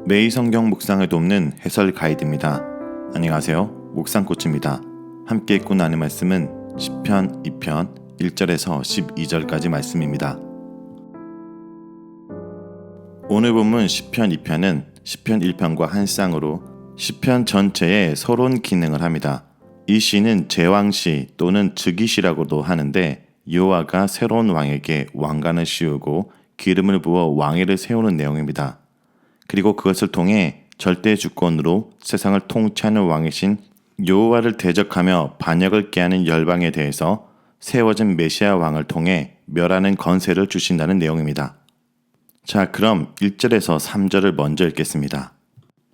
매일 성경 묵상을 돕는 해설 가이드입니다. 안녕하세요. 묵상코치입니다. 함께 읽고 나눌 말씀은 시편 2편 1절에서 12절까지 말씀입니다. 오늘 본문 시편 2편은 시편 1편과 한 쌍으로 시편 전체에 서론 기능을 합니다. 이 시는 제왕시 또는 즉위시라고도 하는데 여호와가 새로운 왕에게 왕관을 씌우고 기름을 부어 왕위를 세우는 내용입니다. 그리고 그것을 통해 절대 주권으로 세상을 통치하는 왕이신 여호와를 대적하며 반역을 깨하는 열방에 대해서 세워진 메시아 왕을 통해 멸하는 건세를 주신다는 내용입니다. 자, 그럼 1절에서 3절을 먼저 읽겠습니다.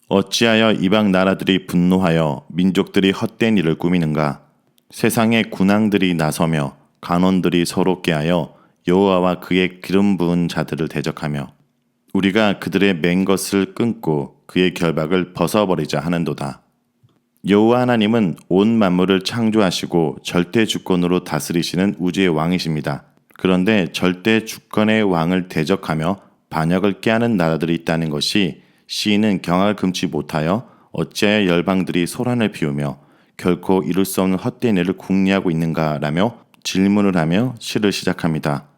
어찌하여 이방 나라들이 분노하여 민족들이 헛된 일을 꾸미는가? 세상의 군왕들이 나서며 간원들이 서로 깨하여 여호와와 그의 기름 부은 자들을 대적하며 우리가 그들의 맨 것을 끊고 그의 결박을 벗어버리자 하는도다. 여호와 하나님은 온 만물을 창조하시고 절대 주권으로 다스리시는 우주의 왕이십니다. 그런데 절대 주권의 왕을 대적하며 반역을 깨하는 나라들이 있다는 것이 시인은 경악을 금치 못하여 어찌하여 열방들이 소란을 피우며 결코 이룰 수 없는 헛된 일을 궁리하고 있는가라며 질문을 하며 시를 시작합니다.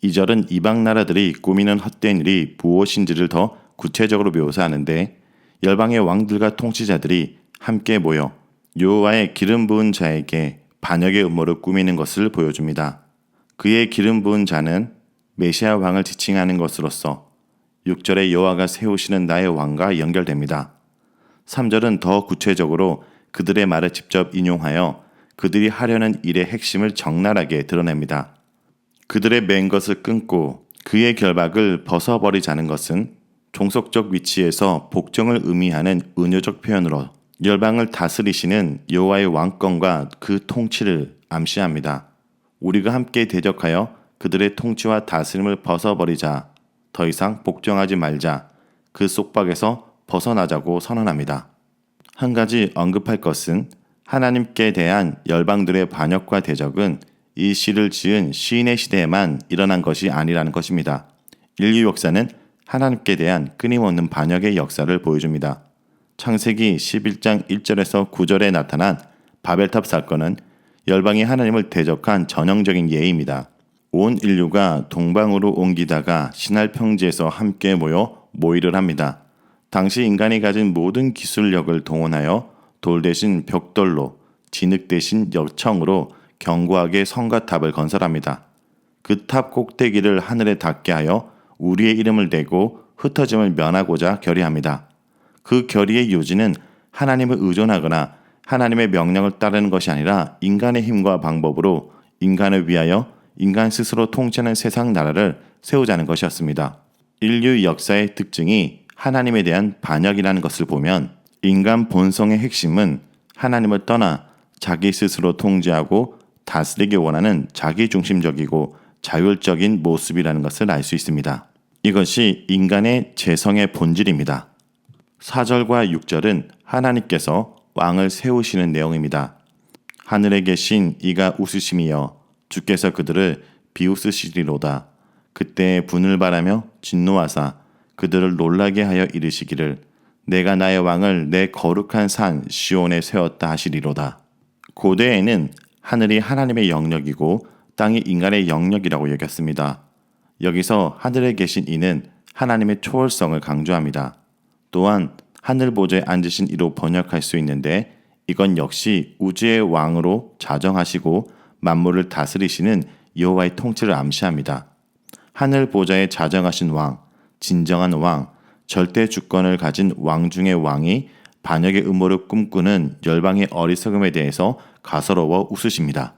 2절은 이방 나라들이 꾸미는 헛된 일이 무엇인지를 더 구체적으로 묘사하는데 열방의 왕들과 통치자들이 함께 모여 여호와의 기름 부은 자에게 반역의 음모를 꾸미는 것을 보여줍니다. 그의 기름 부은 자는 메시아 왕을 지칭하는 것으로서 6절에 여호와가 세우시는 나의 왕과 연결됩니다. 3절은 더 구체적으로 그들의 말을 직접 인용하여 그들이 하려는 일의 핵심을 적나라하게 드러냅니다. 그들의 맨 것을 끊고 그의 결박을 벗어버리자는 것은 종속적 위치에서 복종을 의미하는 은유적 표현으로 열방을 다스리시는 여호와의 왕권과 그 통치를 암시합니다. 우리가 함께 대적하여 그들의 통치와 다스림을 벗어버리자, 더 이상 복종하지 말자, 그 속박에서 벗어나자고 선언합니다. 한 가지 언급할 것은 하나님께 대한 열방들의 반역과 대적은 이 시를 지은 시인의 시대에만 일어난 것이 아니라는 것입니다. 인류 역사는 하나님께 대한 끊임없는 반역의 역사를 보여줍니다. 창세기 11장 1절에서 9절에 나타난 바벨탑 사건은 열방이 하나님을 대적한 전형적인 예입니다. 온 인류가 동방으로 옮기다가 신할 평지에서 함께 모여 모의를 합니다. 당시 인간이 가진 모든 기술력을 동원하여 돌 대신 벽돌로, 진흙 대신 여청으로 견고하게 성과 탑을 건설합니다. 그 탑 꼭대기를 하늘에 닿게 하여 우리의 이름을 대고 흩어짐을 면하고자 결의합니다. 그 결의의 요지는 하나님을 의존하거나 하나님의 명령을 따르는 것이 아니라 인간의 힘과 방법으로 인간을 위하여 인간 스스로 통치하는 세상 나라를 세우자는 것이었습니다. 인류 역사의 특징이 하나님에 대한 반역이라는 것을 보면 인간 본성의 핵심은 하나님을 떠나 자기 스스로 통제하고 다스리기 원하는 자기중심적이고 자율적인 모습이라는 것을 알 수 있습니다. 이것이 인간의 재성의 본질입니다. 4절과 6절은 하나님께서 왕을 세우시는 내용입니다. 하늘에 계신 이가 웃으심이여 주께서 그들을 비웃으시리로다. 그때 분을 바라며 진노하사 그들을 놀라게 하여 이르시기를 내가 나의 왕을 내 거룩한 산 시온에 세웠다 하시리로다. 고대에는 하늘이 하나님의 영역이고 땅이 인간의 영역이라고 여겼습니다. 여기서 하늘에 계신 이는 하나님의 초월성을 강조합니다. 또한 하늘 보좌에 앉으신 이로 번역할 수 있는데 이건 역시 우주의 왕으로 자정하시고 만물을 다스리시는 여호와의 통치를 암시합니다. 하늘 보좌에 자정하신 왕, 진정한 왕, 절대 주권을 가진 왕 중의 왕이 반역의 음모를 꿈꾸는 열방의 어리석음에 대해서 가서로워 웃으십니다.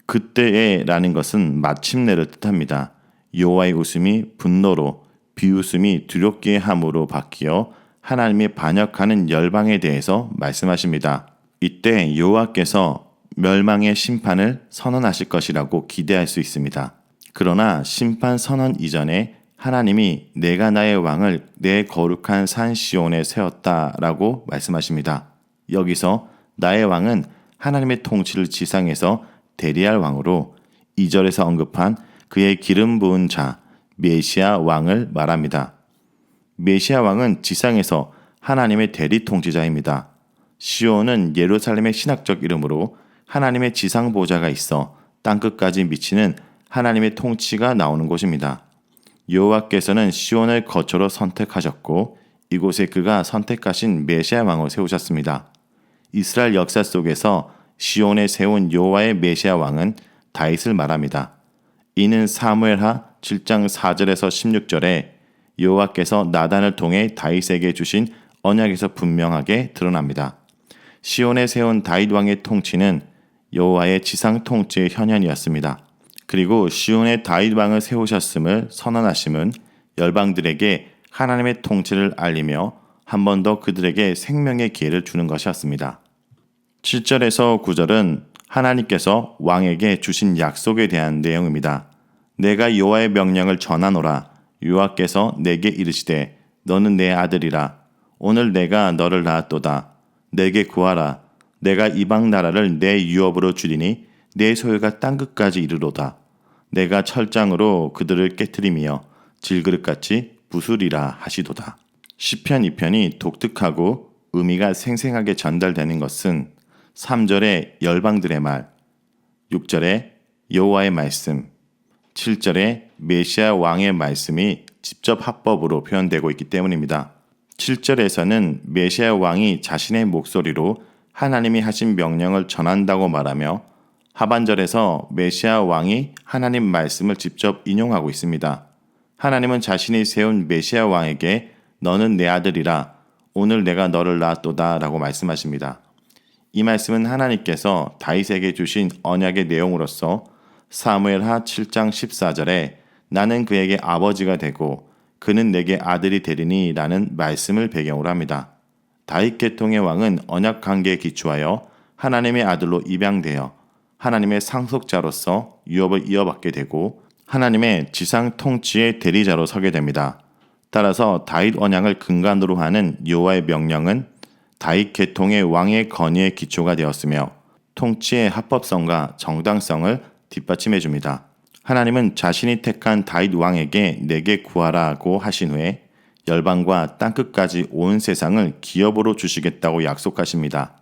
그때에 라는 것은 마침내를 뜻합니다. 여호와의 웃음이 분노로, 비웃음이 두렵게 함으로 바뀌어 하나님이 반역하는 열방에 대해서 말씀하십니다. 이때 여호와께서 멸망의 심판을 선언하실 것이라고 기대할 수 있습니다. 그러나 심판 선언 이전에 하나님이 내가 나의 왕을 내 거룩한 산 시온에 세웠다라고 말씀하십니다. 여기서 나의 왕은 하나님의 통치를 지상에서 대리할 왕으로 2절에서 언급한 그의 기름 부은 자 메시아 왕을 말합니다. 메시아 왕은 지상에서 하나님의 대리 통치자입니다. 시온은 예루살렘의 신학적 이름으로 하나님의 지상 보좌가 있어 땅끝까지 미치는 하나님의 통치가 나오는 곳입니다. 여호와께서는 시온을 거처로 선택하셨고 이곳에 그가 선택하신 메시아 왕을 세우셨습니다. 이스라엘 역사 속에서 시온에 세운 여호와의 메시아 왕은 다윗을 말합니다. 이는 사무엘하 7장 4절에서 16절에 여호와께서 나단을 통해 다윗에게 주신 언약에서 분명하게 드러납니다. 시온에 세운 다윗 왕의 통치는 여호와의 지상 통치의 현현이었습니다. 그리고 시온에 다윗 왕을 세우셨음을 선언하심은 열방들에게 하나님의 통치를 알리며 한 번 더 그들에게 생명의 기회를 주는 것이었습니다. 7절에서 9절은 하나님께서 왕에게 주신 약속에 대한 내용입니다. 내가 여호와의 명령을 전하노라. 여호와께서 내게 이르시되 너는 내 아들이라. 오늘 내가 너를 낳았도다. 내게 구하라. 내가 이방 나라를 내 유업으로 주리니 내 소유가 땅끝까지 이르로다. 내가 철장으로 그들을 깨트리며 질그릇같이 부수리라 하시도다. 시편 2편이 독특하고 의미가 생생하게 전달되는 것은 3절의 열방들의 말, 6절의 여호와의 말씀, 7절의 메시아 왕의 말씀이 직접 합법으로 표현되고 있기 때문입니다. 7절에서는 메시아 왕이 자신의 목소리로 하나님이 하신 명령을 전한다고 말하며 하반절에서 메시아 왕이 하나님 말씀을 직접 인용하고 있습니다. 하나님은 자신이 세운 메시아 왕에게 너는 내 아들이라 오늘 내가 너를 낳았도다 라고 말씀하십니다. 이 말씀은 하나님께서 다윗에게 주신 언약의 내용으로서 사무엘하 7장 14절에 나는 그에게 아버지가 되고 그는 내게 아들이 되리니 라는 말씀을 배경으로 합니다. 다윗 계통의 왕은 언약 관계에 기초하여 하나님의 아들로 입양되어 하나님의 상속자로서 유업을 이어받게 되고 하나님의 지상 통치의 대리자로 서게 됩니다. 따라서 다윗 언약을 근간으로 하는 여호와의 명령은 다윗 계통의 왕의 건의의 기초가 되었으며 통치의 합법성과 정당성을 뒷받침해 줍니다. 하나님은 자신이 택한 다윗 왕에게 내게 구하라고 하신 후에 열방과 땅끝까지 온 세상을 기업으로 주시겠다고 약속하십니다.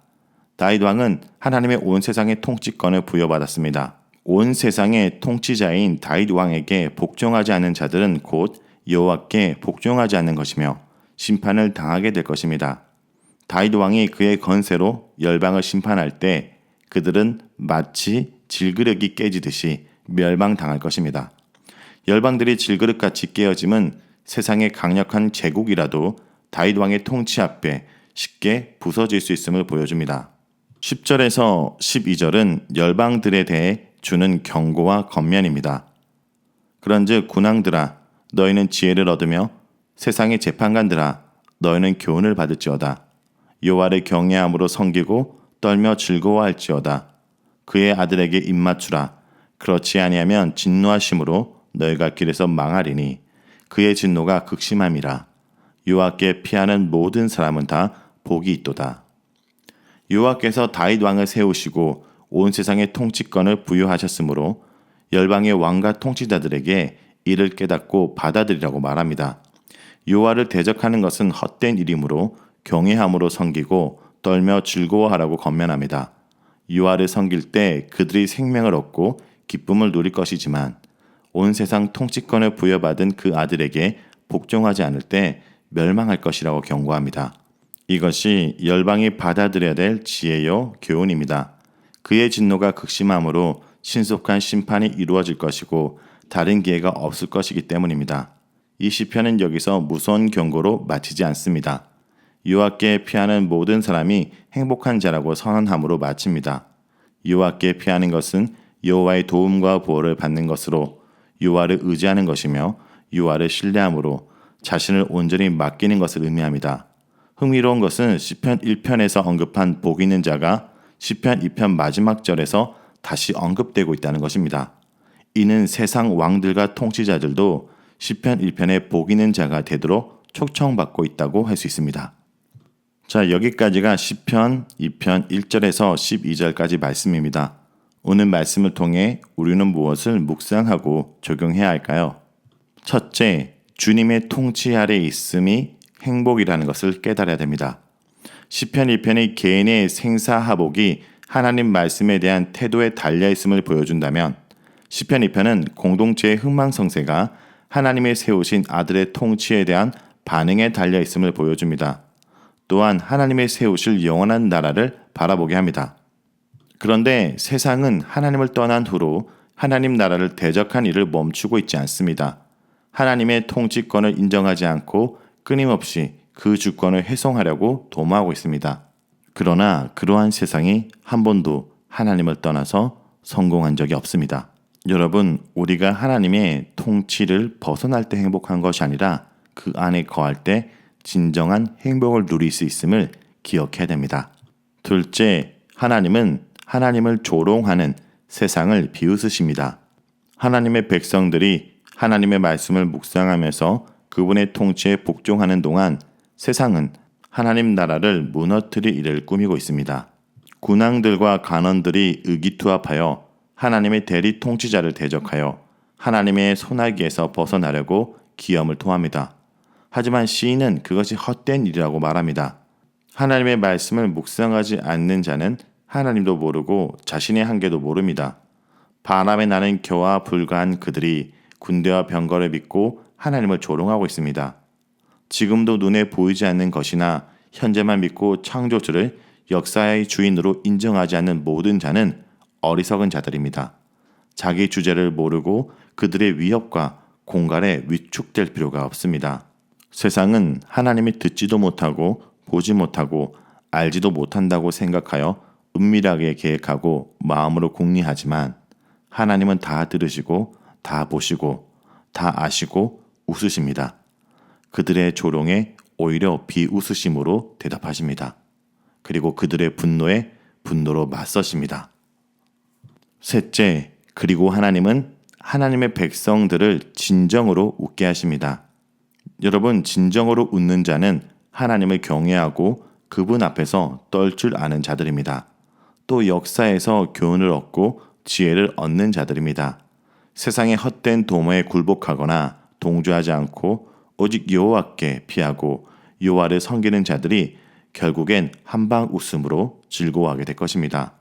다윗 왕은 하나님의 온 세상의 통치권을 부여받았습니다. 온 세상의 통치자인 다윗 왕에게 복종하지 않는 자들은 곧 여호와께 복종하지 않는 것이며 심판을 당하게 될 것입니다. 다윗 왕이 그의 건세로 열방을 심판할 때 그들은 마치 질그릇이 깨지듯이 멸망당할 것입니다. 열방들이 질그릇같이 깨어짐은 세상의 강력한 제국이라도 다윗 왕의 통치 앞에 쉽게 부서질 수 있음을 보여줍니다. 10절에서 12절은 열방들에 대해 주는 경고와 권면입니다. 그런즉 군왕들아 너희는 지혜를 얻으며 세상의 재판관들아 너희는 교훈을 받을지어다. 여호와를 경외함으로 섬기고 떨며 즐거워할지어다. 그의 아들에게 입맞추라. 그렇지 아니하면 진노하심으로 너희가 길에서 망하리니 그의 진노가 극심함이라. 여호와께 피하는 모든 사람은 다 복이 있도다. 여호와께서 다윗 왕을 세우시고 온 세상의 통치권을 부여하셨으므로 열방의 왕과 통치자들에게 이를 깨닫고 받아들이라고 말합니다. 여호와를 대적하는 것은 헛된 일이므로 경외함으로 섬기고 떨며 즐거워하라고 권면합니다. 여호와를 섬길 때 그들이 생명을 얻고 기쁨을 누릴 것이지만 온 세상 통치권을 부여받은 그 아들에게 복종하지 않을 때 멸망할 것이라고 경고합니다. 이것이 열방이 받아들여야 될 지혜요 교훈입니다. 그의 진노가 극심함으로 신속한 심판이 이루어질 것이고 다른 기회가 없을 것이기 때문입니다. 이 시편은 여기서 무서운 경고로 마치지 않습니다. 여호와께 피하는 모든 사람이 행복한 자라고 선언함으로 마칩니다. 여호와께 피하는 것은 여호와의 도움과 보호를 받는 것으로 여호와를 의지하는 것이며 여호와를 신뢰함으로 자신을 온전히 맡기는 것을 의미합니다. 흥미로운 것은 시편 1편에서 언급한 복 있는 자가 시편 2편 마지막 절에서 다시 언급되고 있다는 것입니다. 이는 세상 왕들과 통치자들도 시편 1편의 복 있는 자가 되도록 초청받고 있다고 할 수 있습니다. 자, 여기까지가 시편 2편 1절에서 12절까지 말씀입니다. 오늘 말씀을 통해 우리는 무엇을 묵상하고 적용해야 할까요? 첫째, 주님의 통치 아래 있음이 행복이라는 것을 깨달아야 됩니다. 시편 1편의 개인의 생사하복이 하나님 말씀에 대한 태도에 달려있음을 보여준다면 시편 2편은 공동체의 흥망성쇠가 하나님의 세우신 아들의 통치에 대한 반응에 달려있음을 보여줍니다. 또한 하나님의 세우실 영원한 나라를 바라보게 합니다. 그런데 세상은 하나님을 떠난 후로 하나님 나라를 대적한 일을 멈추고 있지 않습니다. 하나님의 통치권을 인정하지 않고 끊임없이 그 주권을 훼손하려고 도모하고 있습니다. 그러나 그러한 세상이 한 번도 하나님을 떠나서 성공한 적이 없습니다. 여러분, 우리가 하나님의 통치를 벗어날 때 행복한 것이 아니라 그 안에 거할 때 진정한 행복을 누릴 수 있음을 기억해야 됩니다. 둘째, 하나님은 하나님을 조롱하는 세상을 비웃으십니다. 하나님의 백성들이 하나님의 말씀을 묵상하면서 그분의 통치에 복종하는 동안 세상은 하나님 나라를 무너뜨릴 일을 꾸미고 있습니다. 군왕들과 간원들이 의기투합하여 하나님의 대리 통치자를 대적하여 하나님의 손아귀에서 벗어나려고 기염을 토합니다. 하지만 시인은 그것이 헛된 일이라고 말합니다. 하나님의 말씀을 묵상하지 않는 자는 하나님도 모르고 자신의 한계도 모릅니다. 바람에 나는 겨와 불과한 그들이 군대와 병거를 믿고 하나님을 조롱하고 있습니다. 지금도 눈에 보이지 않는 것이나 현재만 믿고 창조주를 역사의 주인으로 인정하지 않는 모든 자는 어리석은 자들입니다. 자기 주제를 모르고 그들의 위협과 공갈에 위축될 필요가 없습니다. 세상은 하나님이 듣지도 못하고 보지 못하고 알지도 못한다고 생각하여 은밀하게 계획하고 마음으로 궁리하지만 하나님은 다 들으시고 다 보시고 다 아시고 웃으십니다. 그들의 조롱에 오히려 비웃으심으로 대답하십니다. 그리고 그들의 분노에 분노로 맞서십니다. 셋째, 그리고 하나님은 하나님의 백성들을 진정으로 웃게 하십니다. 여러분, 진정으로 웃는 자는 하나님을 경외하고 그분 앞에서 떨 줄 아는 자들입니다. 또 역사에서 교훈을 얻고 지혜를 얻는 자들입니다. 세상의 헛된 도모에 굴복하거나 동조하지 않고 오직 여호와께 피하고 여호와를 섬기는 자들이 결국엔 한방 웃음으로 즐거워하게 될 것입니다.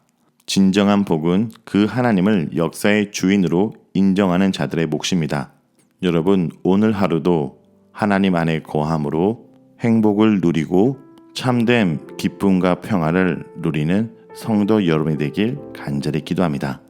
진정한 복은 그 하나님을 역사의 주인으로 인정하는 자들의 몫입니다. 여러분, 오늘 하루도 하나님 안에 거함으로 행복을 누리고 참된 기쁨과 평화를 누리는 성도 여러분이 되길 간절히 기도합니다.